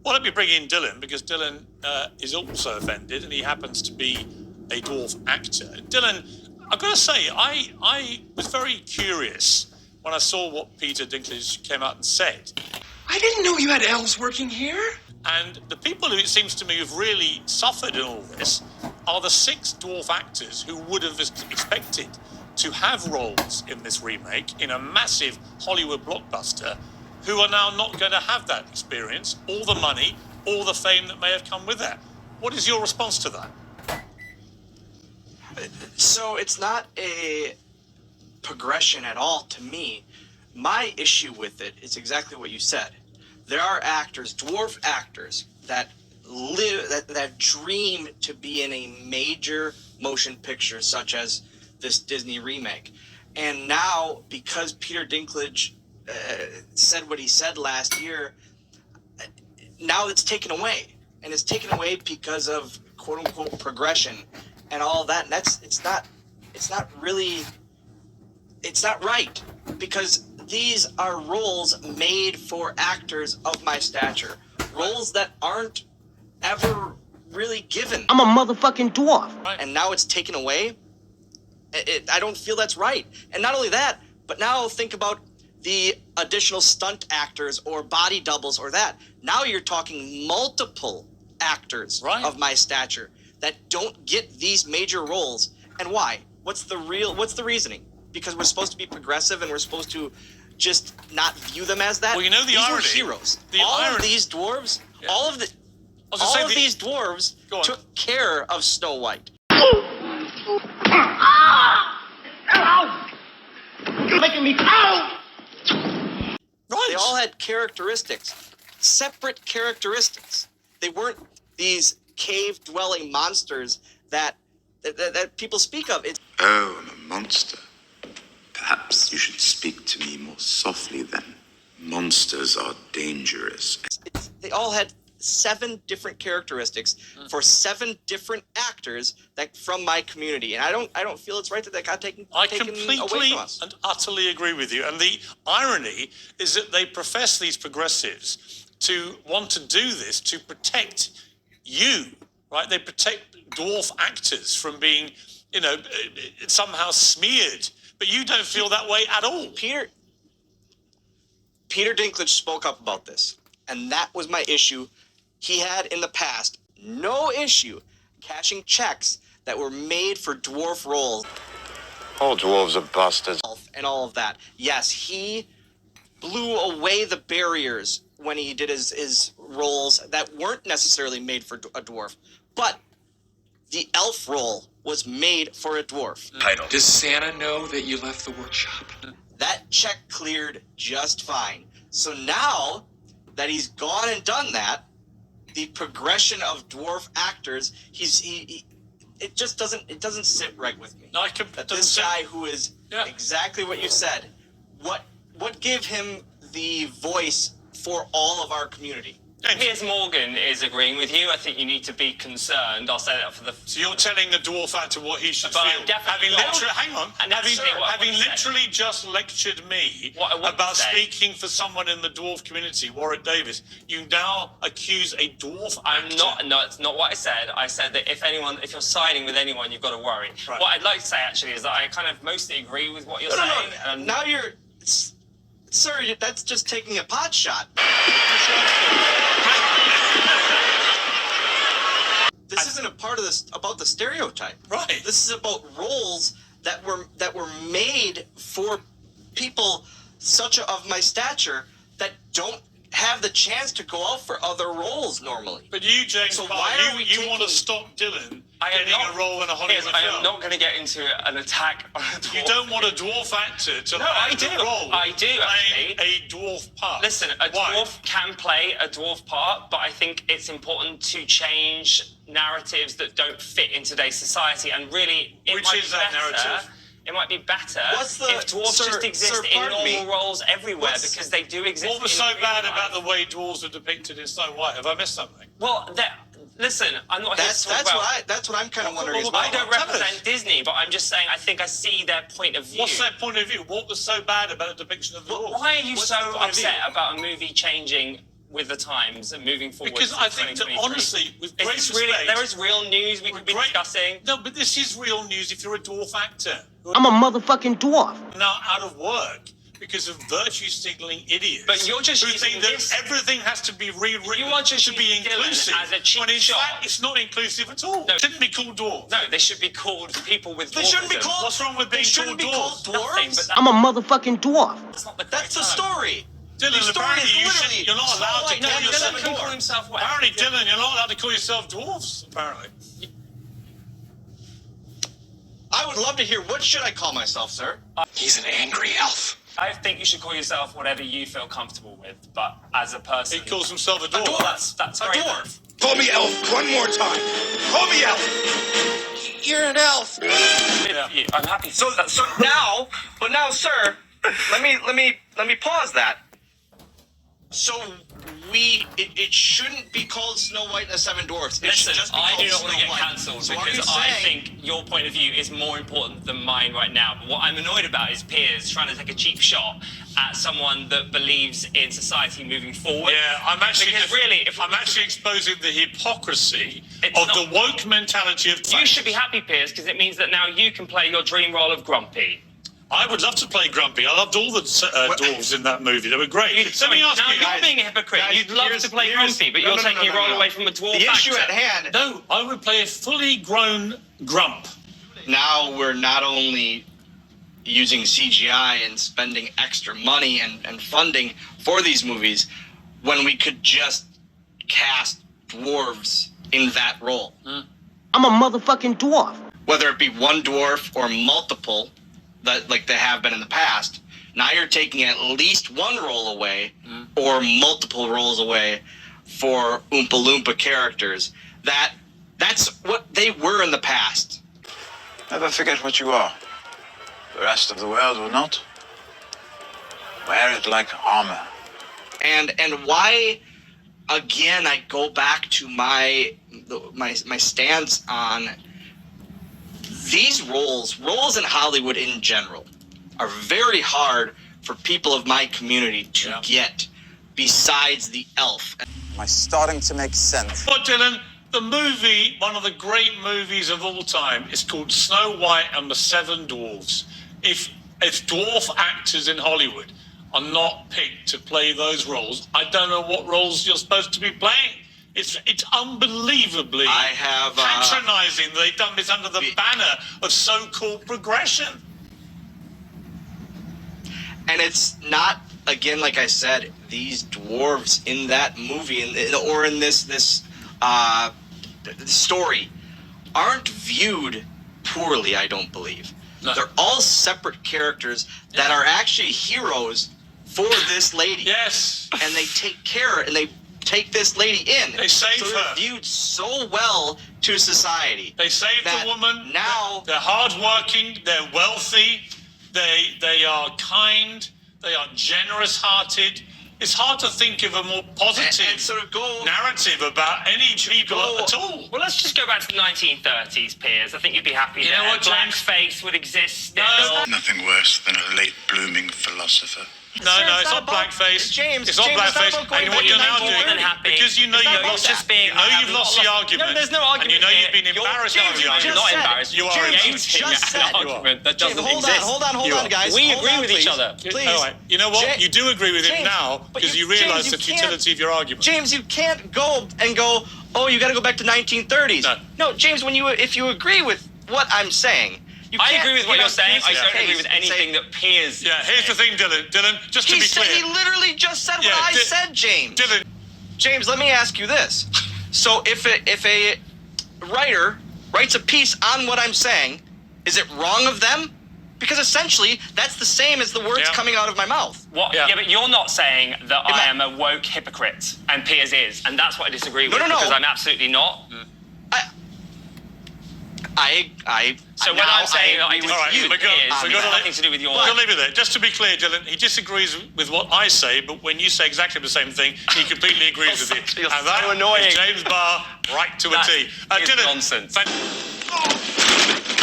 Well, let me bring in Dylan, because Dylan is also offended, and he happens to be a dwarf actor. Dylan, I've got to say, I was very curious when I saw what Peter Dinklage came out and said. I didn't know you had elves working here. And the people who, it seems to me, have really suffered in all this are the 6 dwarf actors who would have expected to have roles in this remake, in a massive Hollywood blockbuster, who are now not going to have that experience, all the money, all the fame that may have come with that. What is your response to that? So it's not a progression at all to me. My issue with it is exactly what you said. There are actors, dwarf actors, that that dream to be in a major motion picture such as this Disney remake. And now, because Peter Dinklage said what he said last year, now it's taken away. And it's taken away because of quote unquote progression and all that. And it's not right, because these are roles made for actors of my stature, roles that aren't ever really given. I'm a motherfucking dwarf. Right. And now it's taken away. I don't feel that's right. And not only that, but now think about the additional stunt actors or body doubles or that. Now you're talking multiple actors of my stature that don't get these major roles. And why? What's the reasoning? Because we're supposed to be progressive and we're supposed to just not view them as that? Well, you know the these irony. Were heroes. The all irony. of these dwarves, Yeah. all of these dwarves took care of Snow White. You're making me out! Right. They all had characteristics, separate characteristics. They weren't these cave-dwelling monsters that people speak of. Oh, I'm a monster. Perhaps you should speak to me more softly then. Monsters are dangerous. They all had 7 different characteristics for 7 different actors that from my community, and I don't feel it's right that got taken away completely from us. and utterly agree with you. And the irony is that they profess, these progressives, to want to do this to protect you, right? They protect dwarf actors from being, somehow smeared. But you don't feel that way at all. Peter Dinklage spoke up about this, and that was my issue. He had in the past no issue cashing checks that were made for dwarf roles. All dwarves are bastards. And all of that. Yes, he blew away the barriers when he did his roles that weren't necessarily made for a dwarf. But the elf role was made for a dwarf. Does Santa know that you left the workshop? That check cleared just fine. So now that he's gone and done that, the progression of dwarf actors, it just doesn't sit right with me. No, that this guy who is exactly what you said, what gave him the voice for all of our community? Piers Morgan is agreeing with you. I think you need to be concerned. I'll say that for the... So you're telling a dwarf actor what he should feel? Having literally just lectured me about speaking for someone in the dwarf community, Warwick Davis, you now accuse a dwarf actor... No, it's not what I said. I said that if you're siding with anyone, you've got to worry. Right. What I'd like to say, actually, is that I kind of mostly agree with what you're saying. No. Now you're... Sir, that's just taking a pot shot. This isn't a part of this about the stereotype. Right. This is about roles that were made for people of my stature that don't have the chance to go out for other roles normally. But you, James, so you want to stop Dylan getting a role in a Hollywood film? I am not going to get into an attack on a dwarf. You don't want a dwarf actor to have the role. I do, actually. A dwarf part. Listen, a dwarf can play a dwarf part, but I think it's important to change narratives that don't fit in today's society. And really, it might be better if dwarves just exist in normal roles everywhere, because they do exist. What was so bad about the way dwarves are depicted in Snow White? Have I missed something? Well, Listen, I'm not here to talk about... That's what I'm kind of wondering. I don't represent Disney, but I'm just saying I think I see their point of view. What's their point of view? What was so bad about the depiction of the dwarves? Why are you so upset about a movie changing with the times and moving forward? Because I think that, honestly, with great respect... there is real news we could be discussing. No, but this is real news if you're a dwarf actor. I'm a motherfucking dwarf. Now out of work because of virtue-signaling idiots. But you're just who using think that this... everything has to be rewritten You are just to be inclusive. as a cheap when in shot. fact it's not inclusive at all. No. It shouldn't be called dwarf. No, they should be called people with They shouldn't be dwarfism. called... What's wrong with being called dwarves? Nothing, but I'm a motherfucking dwarf. that's not the That's the correct term. story. Dylan, The story apparently is you're not allowed to No, call he yourself doesn't a call dwarf. himself whatever. Apparently, Dylan, you're not allowed to call yourself dwarves, apparently. I would love to hear, what should I call myself, sir? He's an angry elf. I think you should call yourself whatever you feel comfortable with, but as a person... He calls himself a dwarf. That's A great. dwarf. Call me elf one more time. Call me elf. You're an elf. Yeah. I'm happy. So now, sir, let me pause that. So it shouldn't be called Snow White and the Seven Dwarfs. It should Listen, just be I called do not want to Snow get White. cancelled So are you because I saying- think your point of view is more important than mine right now. But what I'm annoyed about is Piers trying to take a cheap shot at someone that believes in society moving forward. Yeah, I'm actually Because really, if I'm actually exposing the hypocrisy It's of not- the woke mentality of You should be happy, Piers, because it means that now you can play your dream role of Grumpy. I would love to play Grumpy. I loved all the dwarves in that movie. They were great. Let me ask now you, you're being a hypocrite. guys, You'd love to play Grumpy, but no, you're no, taking no, your no, role no. away from a dwarf The issue actor. at hand. No, I would play a fully grown Grump. Now we're not only using CGI and spending extra money and funding for these movies when we could just cast dwarves in that role. I'm a motherfucking dwarf. Whether it be one dwarf or multiple, that like they have been in the past, now you're taking at least one role away or multiple roles away for Oompa Loompa characters. That's what they were in the past. Never forget what you are. The rest of the world will not. Wear it like armor. And why, again, I go back to my stance on these roles in Hollywood in general are very hard for people of my community to get besides the elf. Am I starting to make sense? But Dylan, the movie, one of the great movies of all time, is called Snow White and the Seven Dwarfs. If dwarf actors in Hollywood are not picked to play those roles, I don't know what roles you're supposed to be playing. It's unbelievably patronizing that they've done this under the banner of so-called progression. And it's not, again, like I said, these dwarves in that movie or in this story aren't viewed poorly, I don't believe. No. They're all separate characters that are actually heroes for this lady. Yes. And they take care and they take this lady in. They save so her. they're viewed so well to society. They saved that the woman. Now they're hardworking. They're wealthy. They are kind. They are generous-hearted. It's hard to think of a more positive and sort of narrative about any people at all. Well, let's just go back to the 1930s, Piers. I think you'd be happy You there. know what, James? Blackface would exist still. No. Nothing worse than a late blooming philosopher. No, it's not blackface. James, it's not James, it's not blackface. about going And what back you're to now 1930. doing, More than happy. because you know It's you've not lost, just being, you've lost the argument. No, there's no And you argument know here. you've been embarrassed You're by the argument. not embarrassed. You are creating just said- an argument that James, doesn't hold exist. on, guys. We Hold agree on, with each please. other. Please. All right. You know what? Ja- You do agree with him James, now but because you realise James, the you can't- futility of your argument. James, you can't go, oh, you got to go back to 1930s. No. James, if you agree with what I'm saying, you I can't agree with what get you're on saying. I Pierce's don't agree case with and say- anything that Piers. Yeah, here's the thing, Dylan. Dylan, just to He be said clear. he literally just said Yeah, what I said, James. Dylan, James, let me ask you this. So if a writer writes a piece on what I'm saying, is it wrong of them? Because essentially, that's the same as the words Yeah. coming out of my mouth. What? Yeah. Yeah, but you're not saying that Am I I- am a woke hypocrite, and Piers is, and that's what I disagree with. No. Because I'm absolutely not. So when I'm saying that I disagree Alright, with we're gonna- Piers, we're it's gonna nothing to do with your... We're going to leave it there. Just to be clear, Dylan, he disagrees with what I say, but when you say exactly the same thing, he completely agrees with you. You're And so that annoying. is James Barr, right to a That T. is Dylan, nonsense. thank-